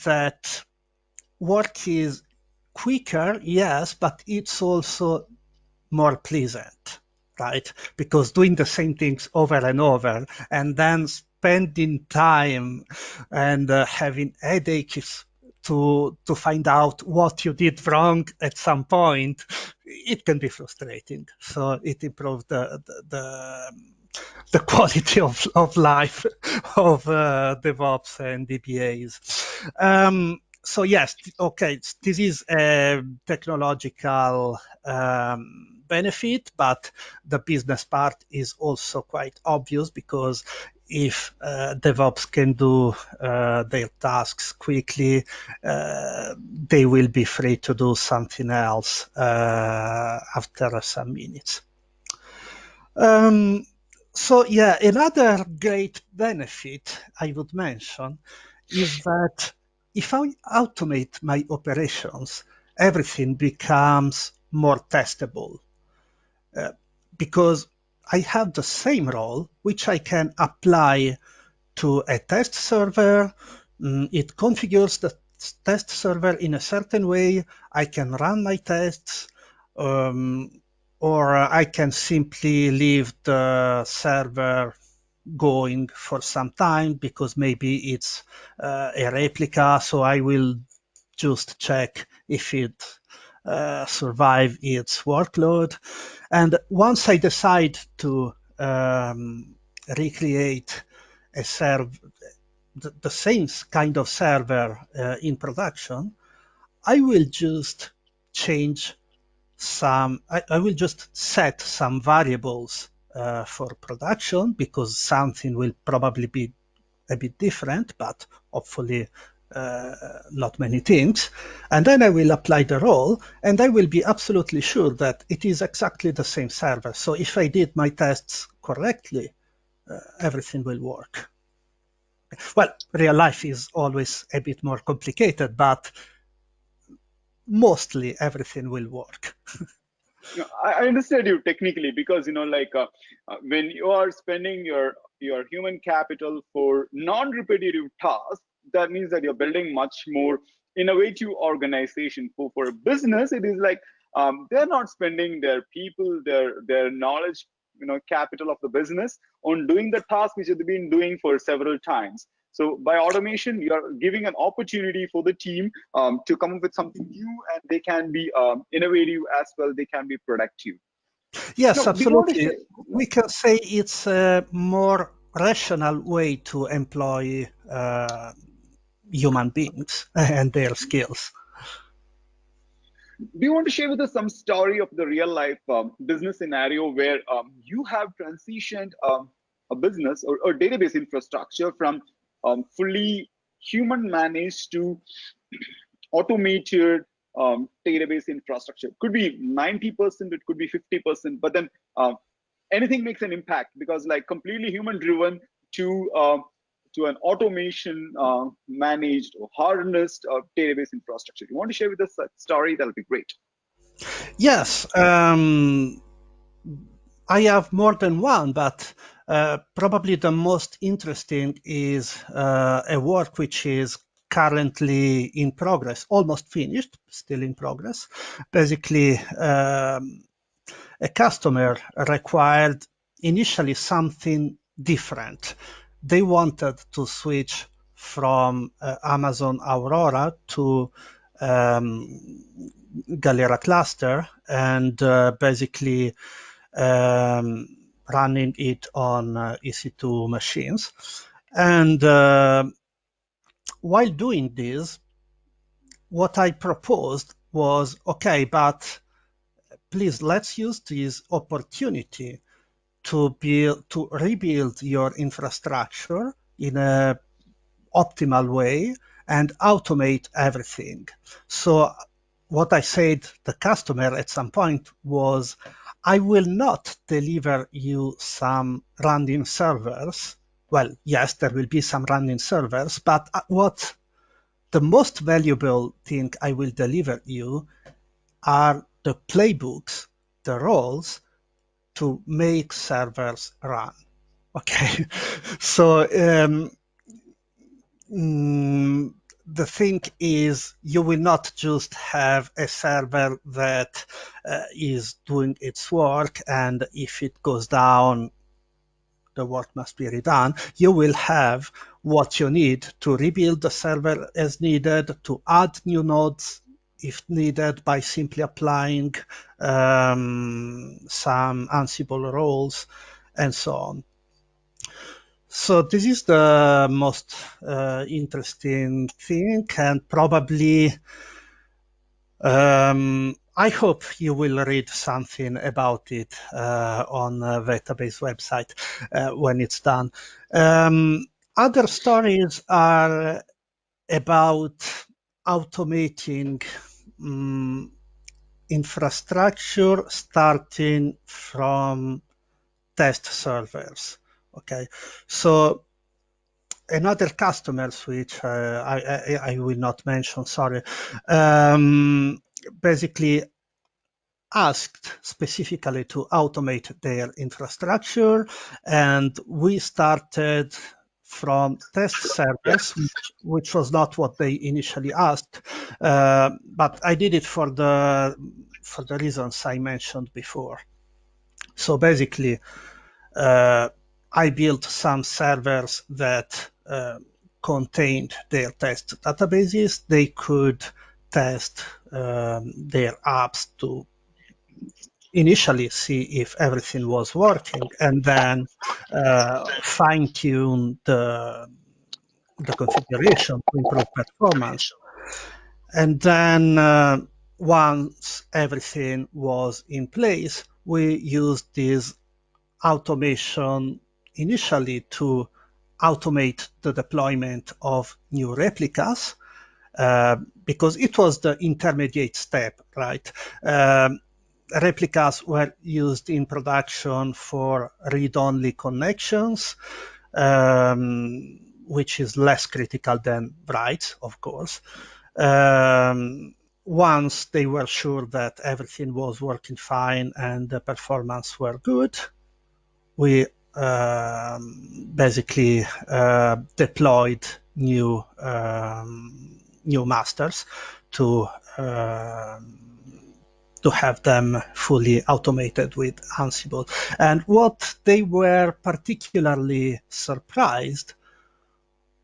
A: that work is quicker, yes, but it's also more pleasant, right? Because doing the same things over and over and then spending time and having headaches to find out what you did wrong at some point, it can be frustrating. So it improved the quality of life of DevOps and DBAs. So yes, okay, this is a technological benefit, but the business part is also quite obvious because if DevOps can do their tasks quickly, they will be free to do something else after some minutes. Um, so yeah, another great benefit I would mention is that if I automate my operations, everything becomes more testable uh, because I have the same role which I can apply to a test server. It configures the test server in a certain way. I can run my tests, um, or I can simply leave the server going for some time because maybe it's a replica. So I will just check if it survive its workload. And once I decide to recreate a server, the same kind of server in production, I will just change I will just set some variables for production, because something will probably be a bit different, but hopefully not many things. And then I will apply the role, and I will be absolutely sure that it is exactly the same server. So if I did my tests correctly, everything will work. Well, real life is always a bit more complicated, but mostly everything will work.
B: I understand you technically, because when you are spending your human capital for non-repetitive tasks, that means that you're building much more innovative organization. For a business, it is like they're not spending their people, their knowledge, capital of the business on doing the task which they've been doing for several times. So by automation, you are giving an opportunity for the team to come up with something new, and they can be innovative as well. They can be productive.
A: Yes,
B: Now, do you want to
A: absolutely.
B: share?
A: We can say it's a more rational way to employ human beings and their skills.
B: Do you want to share with us some story of the real life business scenario where you have transitioned a business or database infrastructure from fully human managed to automated database infrastructure? It could be 90%, it could be 50%, but then anything makes an impact, because like completely human driven to an automation managed or harnessed database infrastructure. You want to share with us that story? That'll be great.
A: Yes, I have more than one, but probably the most interesting is a work which is currently in progress, almost finished, still in progress. Basically, a customer required initially something different. They wanted to switch from Amazon Aurora to Galera cluster, and basically running it on EC2 machines. And while doing this, what I proposed was, okay, but please, let's use this opportunity to rebuild your infrastructure in a optimal way and automate everything. So what I said to the customer at some point was, I will not deliver you some running servers. Well, yes, there will be some running servers, but what the most valuable thing I will deliver you are the playbooks, the roles to make servers run. Okay, so the thing is, you will not just have a server that is doing its work, and if it goes down, the work must be redone. You will have what you need to rebuild the server as needed, to add new nodes if needed by simply applying some Ansible roles, and so on. So this is the most interesting thing, and probably I hope you will read something about it on the database website when it's done. Other stories are about automating infrastructure starting from test servers. Okay, so another customers which I will not mention, sorry, basically asked specifically to automate their infrastructure, and we started from test servers, which was not what they initially asked, but I did it for the reasons I mentioned before. So basically, I built some servers that contained their test databases. They could test their apps to initially see if everything was working, and then fine-tune the configuration to improve performance. And then once everything was in place, we used this automation initially to automate the deployment of new replicas because it was the intermediate step, right? Replicas were used in production for read-only connections, which is less critical than writes, of course. Once they were sure that everything was working fine and the performance were good, we basically deployed new masters to have them fully automated with Ansible. And what they were particularly surprised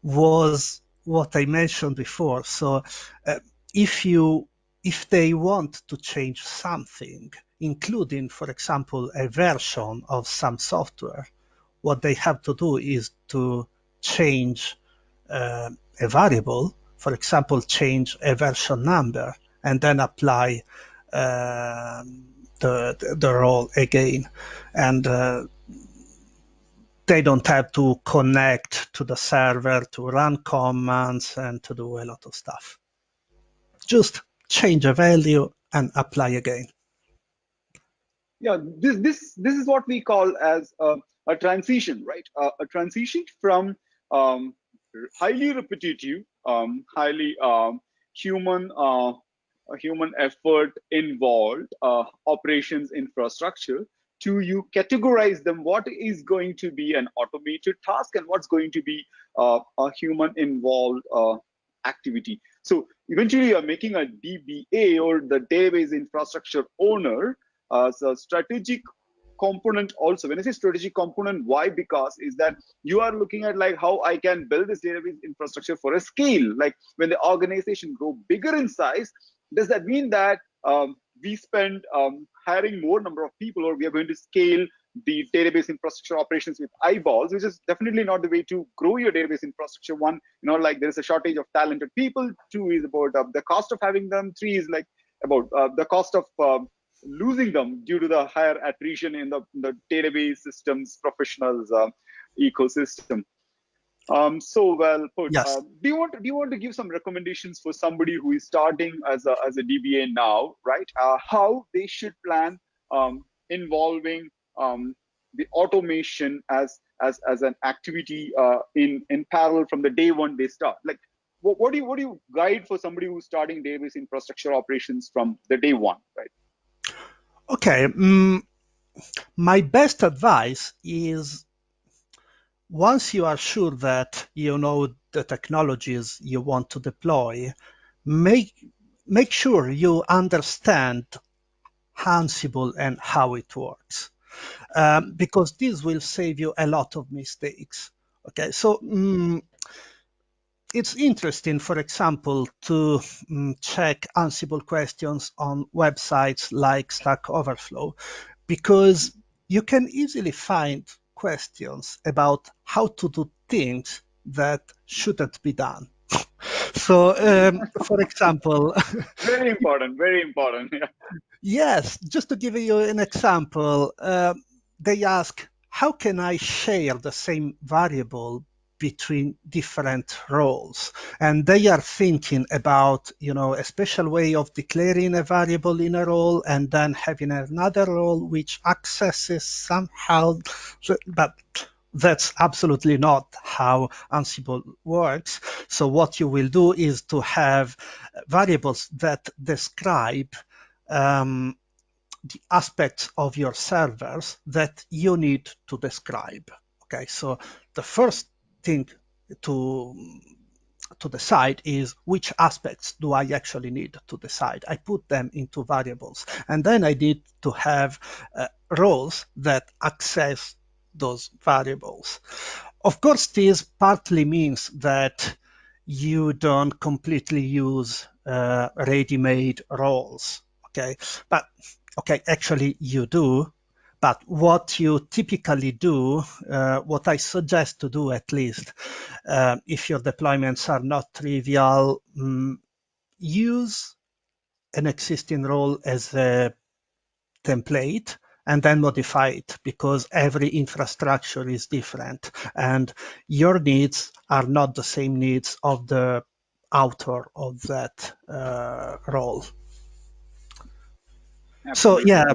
A: was what I mentioned before. So uh, if you if they want to change something, including, for example, a version of some software, what they have to do is to change a variable, for example, change a version number, and then apply the role again. And they don't have to connect to the server to run commands and to do a lot of stuff. Just change a value and apply again.
B: Yeah, this is what we call as a transition, right? A transition from um, highly repetitive, highly human human effort involved operations infrastructure to you categorize them what is going to be an automated task and what's going to be a human involved activity. So eventually you're making a DBA, or the database infrastructure owner, as a strategic component. Also, when I say strategic component, why? Because is that you are looking at like how I can build this database infrastructure for a scale. Like when the organization grow bigger in size, does that mean that we spend hiring more number of people, or we are going to scale the database infrastructure operations with eyeballs, which is definitely not the way to grow your database infrastructure. One, like there is a shortage of talented people. Two is about the cost of having them. Three is like about the cost of losing them due to the higher attrition in the database systems professionals ecosystem. So well put.
A: Yes.
B: Do you want to give some recommendations for somebody who is starting as a DBA now, right? How they should plan involving the automation as an activity in parallel from the day one they start. Like, what do you guide for somebody who's starting database infrastructure operations from the day one, right?
A: Okay. My best advice is once you are sure that you know the technologies you want to deploy, make make sure you understand Ansible and how it works, because this will save you a lot of mistakes. Okay, so it's interesting, for example, to check Ansible questions on websites like Stack Overflow, because you can easily find questions about how to do things that shouldn't be done. So, for example,
B: Very important. Very important. Yeah.
A: yes, just to give you an example, they ask, how can I share the same variable between different roles? And they are thinking about, a special way of declaring a variable in a role and then having another role which accesses somehow, but that's absolutely not how Ansible works. So what you will do is to have variables that describe um, the aspects of your servers that you need to describe. Okay, so the first thing to decide is which aspects do I actually need to decide. I put them into variables, and then I need to have roles that access those variables. Of course, this partly means that you don't completely use ready-made roles. Okay, but okay, actually you do, But what you typically do, what I suggest to do at least, if your deployments are not trivial, use an existing role as a template and then modify it, because every infrastructure is different and your needs are not the same needs of the author of that role. So
B: Absolutely.
A: yeah,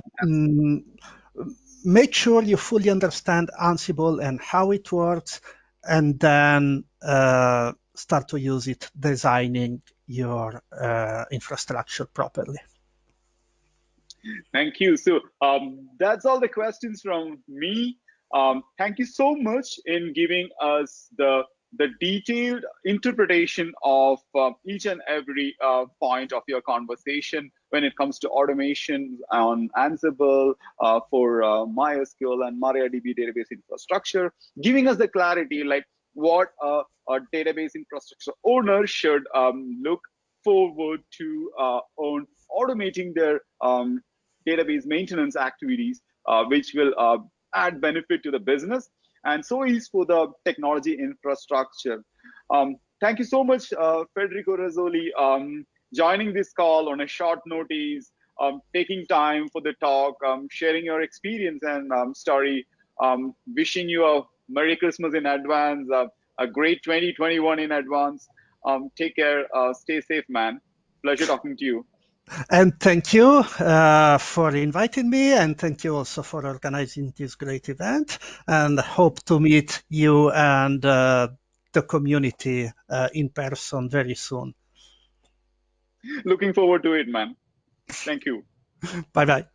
A: make sure you fully understand Ansible and how it works, and then start to use it designing your infrastructure properly.
B: Thank you. So that's all the questions from me. Thank you so much in giving us the detailed interpretation of each and every point of your conversation when it comes to automation on Ansible for MySQL and MariaDB database infrastructure, giving us the clarity like what a database infrastructure owner should look forward to on automating their database maintenance activities, which will add benefit to the business. And so is for the technology infrastructure. Thank you so much, Federico Razzoli, joining this call on a short notice, taking time for the talk, sharing your experience and story. Wishing you a Merry Christmas in advance, a great 2021 in advance. Take care, stay safe, man. Pleasure talking to you.
A: And thank you for inviting me, and thank you also for organizing this great event. And hope to meet you and the community in person very soon.
B: Looking forward to it, man. Thank you.
A: Bye bye.